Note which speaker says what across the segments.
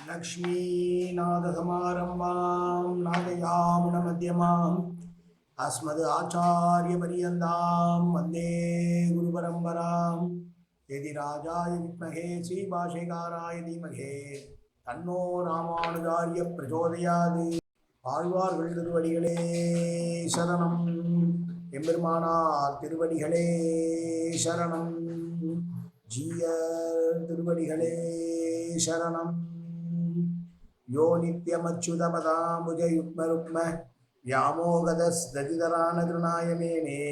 Speaker 1: लक्ष्मीनाथसमारम्भां नादयामुनमध्यमाम् अस्मद् आचार्यपर्यन्तां वन्दे गुरुपरम्परां यदि राजाय विद्महे श्रीभाष्यकाराय धीमहि तन्नो रामानुजार्य प्रचोदयात् ஆழ்வார்கள் திருவடிகளே சரணம் எம்பெருமானார் திருவடிகளே சரணம் ஜீயர் திருவடிகளே சரணம் யோ நித்யமச்சுதபதாம்புஜயுக்மருக்ம व्यामोगदस्दतितरानतृणायमेने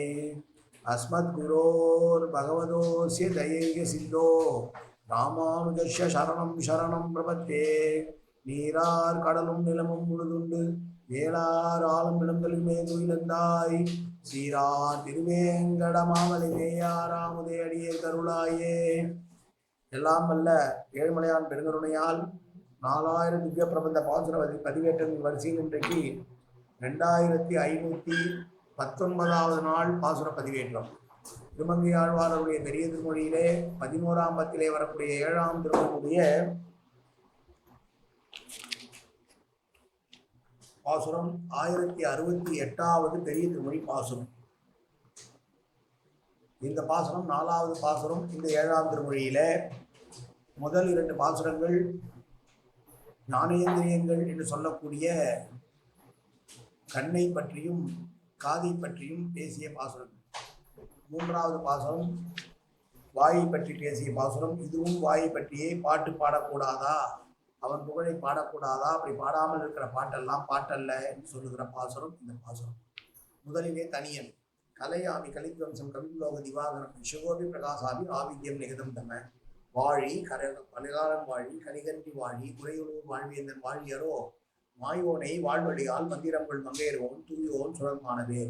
Speaker 1: अस्मद्गुरोर्भगवतोऽस्य दयैक सिद्धो रामानुजस्य शरणं शरणं प्रपद्ये நீரார் கடலும் நிலமும் முழுதுண்டு வேளார் ஆளும் விளம்பலுமே துயிலந்தாய் சீரார் திருவேங்கடமாமலை மேயாராமுதே அடியே கருளாயே. எல்லாம் வல்ல ஏழுமலையான் பெருங்கருணையால் 4000 திவ்ய பிரபந்த பாசுர பதிவேற்றத்தின் வரிசையில் இன்றைக்கு 2519வது நாள் பாசுர பதிவேற்றம். திருமங்கை ஆழ்வாருடைய பெரிய திருமொழியிலே 11ஆம் பத்திலே வரக்கூடிய 7ஆம் திருமொழியுடைய பாசுரம் 1068வது பெரிய திருமொழி பாசுரம். இந்த பாசுரம் 4வது பாசுரம். இந்த 7ஆம் திருமொழியில முதல் 2 பாசுரங்கள் ஞானேந்திரியங்கள் என்று சொல்லக்கூடிய கண்ணை பற்றியும் காதை பற்றியும் பேசிய பாசுரம். 3வது பாசுரம் வாயை பற்றி பேசிய பாசுரம். இதுவும் வாயை பற்றியே பாட்டு பாடக்கூடாதா, அவன் புகழை பாடக்கூடாதா, அப்படி பாடாமல் இருக்கிற பாட்டெல்லாம் பாட்டல்ல என்று சொல்லுகிற பாசுரம் இந்த பாசுரம். முதலிலே தனியன் கலையாமி கலித்வம்சம் கவிலோக திவாகரம் விஷகோபி பிரகாசாமி ஆவித்யம் நிகதம் தம வாழி கலைகாலன் வாழி கனிகன்றி வாழி குறையுழவு வாழ்வியந்தன் வாழியரோ மாயோனை வாழ்வழியால் மந்திரங்கள் மங்கையர்வோன் தூயோன் சுரமானவே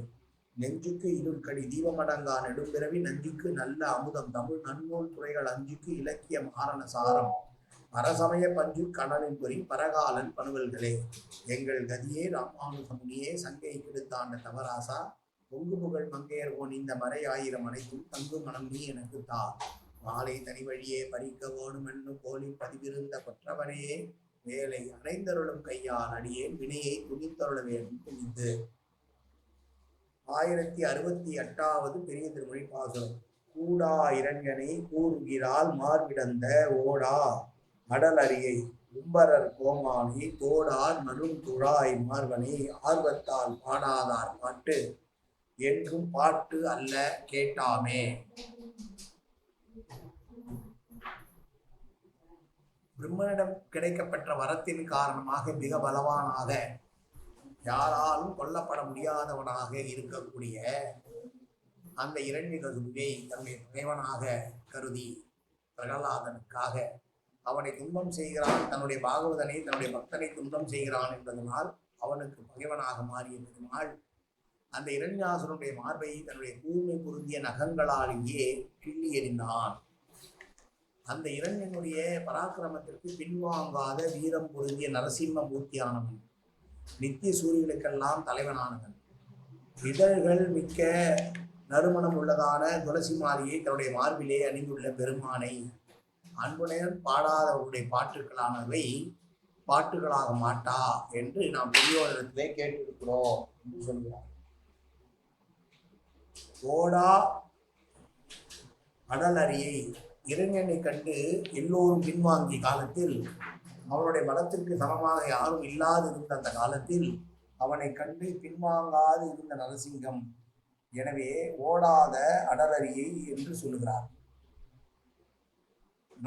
Speaker 1: நெஞ்சுக்கு இருள்கடி தீபமடங்கா நெடும்பிறவி நஞ்சுக்கு நல்ல அமுதம் தமிழ் நன்னூல் துறைகள் அஞ்சுக்கு இலக்கியம் ஆரண சாரம் பரசமய பஞ்சு கடலின் பொறி பரகாலன் பணுவல்களே எங்கள் கதியே ராமானுசமுனியே சங்கை கெடுத்தாண்ட தவராசா பொங்கு புகழ் மங்கையர்வோன் இந்த மறை 1000 அனைத்தும் தங்கு மனம் நீ எனக்கு தா மாலை தனி வழியே பறிக்க வேணுமென்னு போலி பதிவிருந்த கொற்றவனையே வேலை அடைந்தருளும் கையால் அடியேன் வினையை துணித்தருள வேண்டும் துணிந்து. 1068வது பெரிய திருமொழி பாசுரம். கூடா இரங்கனை கூறுகிறால் மார்பிடந்த ஓடா மடலரியை உம்பரர் கோமானி தோடார் நடுந்துழாய் மார்வனை ஆர்வத்தால் பாடாதார் பாட்டு என்றும் பாட்டு அல்ல கேட்டாமே. பிரம்மனிடம் கிடைக்கப்பெற்ற வரத்தின் காரணமாக மிக பலவானாக யாராலும் கொல்லப்பட முடியாதவனாக இருக்கக்கூடிய அந்த இரண்யகசுவை தன்னுடைய பகைவனாக கருதி பிரகலாதனுக்காக அவனை துன்பம் செய்கிறான், தன்னுடைய பாகவதனை தன்னுடைய பக்தனை துன்பம் செய்கிறான் என்பதனால் அவனுக்கு பகைவனாக மாறியதனால் அந்த இரண்யாசுரனுடைய மார்பை தன்னுடைய கூர்மை பொருந்திய நகங்களாலேயே கிள்ளி எறிந்தான். அந்த இரண்யனுடைய பராக்கிரமத்திற்கு பின்வாங்காத வீரம் பொருந்திய நரசிம்மமூர்த்தியானவன், நித்திய சூரியர்களுக்கெல்லாம் தலைவனானவன், இதழ்கள் மிக்க நறுமணம் உள்ளதான துளசி மாலையை தன்னுடைய மார்பிலே அணிந்துள்ள பெருமானை அன்புடன் பாடாதவர்களுடைய பாட்டுக்களானவை பாட்டுகளாக மாட்டா என்று நாம் பெரியோரிடத்திலே கேட்டிருக்கிறோம் என்று சொல்கிறார். ஓடா அடலரியை இளைஞனை கண்டு எல்லோரும் பின்வாங்கிய காலத்தில், அவனுடைய பலத்திற்கு சமமாக யாரும் இல்லாதிருந்த அந்த காலத்தில் அவனை கண்டு பின்வாங்காது இருந்த நரசிங்கம், எனவே ஓடாத அடலரியை என்று சொல்லுகிறார்.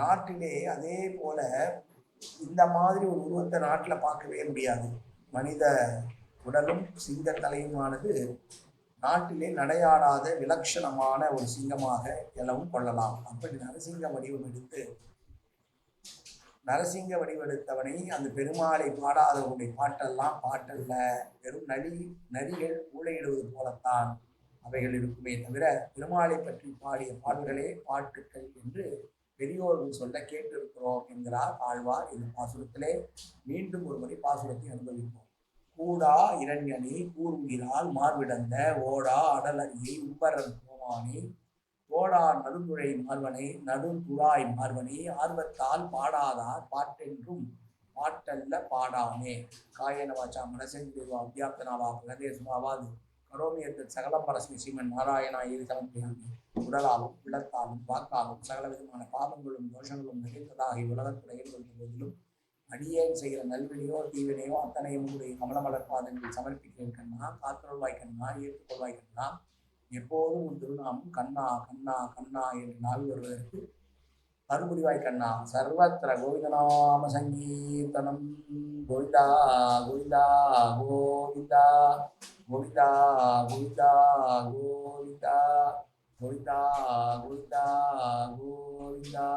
Speaker 1: நாட்டிலே அதே போல இந்த மாதிரி ஒரு உருவத்தை நாட்டில் பார்க்கவே முடியாது. மனித உடலும் சிங்க தலையுமானது நாட்டிலே நடையாடாத விலட்சணமான ஒரு சிங்கமாக எல்லாம் கொள்ளலாம். அப்படி நரசிங்க வடிவெடுத்தவனை அந்த பெருமாளை பாடாதவனுடைய பாட்டெல்லாம் பாட்டல்ல, வெறும் நரிகள் ஊழையிடுவது போலத்தான் அவைகள் இருக்குமே தவிர பெருமாளை பற்றி பாடிய பாடல்களே பாட்டுக்கள் என்று பெரியோர்கள் சொல்ல கேட்டிருக்கிறோம் என்கிறார் ஆழ்வார். இந்த பாசுரத்திலே மீண்டும் ஒரு முறை பாசுரத்தை அனுபவிப்போம். கூடா இரண்யனை கூறுகிறால் மார்பிடந்த ஓடா அடலரியை உம்பரன் கோமானி தோடார் நடுங்குழை மார்வனை நடுந்துழாய் மார்வனை ஆர்வத்தால் பாடாதார் பாட்டென்றும் பாட்டல்ல பாடாமே காயன வாச்சா மனசெஞ்சிருவா அத்தியாப்தனாவா பிரகதே சுபாவாது கரோமியத்து சகலம் பரஸ்மி ஸ்ரீமன் நாராயணா ஏறி சமர்ப்பியாமி உடலாலும் உள்ளத்தாலும் வாக்காலும் சகல விதமான பாவங்களும் தோஷங்களும் நிறைந்ததாகி உலகத்துறையில் இருந்த போதிலும் அடியேன் செய்கிற நல்வினையோ தீவினையோ அத்தனையும் உடைய கமலமலர் பாதங்களில் சமர்ப்பிக்கிறேன் கண்ணா காத்தொருள்வாய் கண்ணா ஏற்றுக்கொள்வாய் கண்ணா எப்போதும் உன் திருநாமம் கண்ணா கண்ணா கண்ணா என்று நாள் வருவதற்கு அருள்புரிவாய் கண்ணா சர்வத்திர கோவிந்தநாம சங்கீர்த்தனம் கோவிந்தா கோவிந்தா கோவிந்தா கோவிந்தா கோவிந்தா கோவிந்தா கோவிந்தா கோவிந்தா கோவிந்தா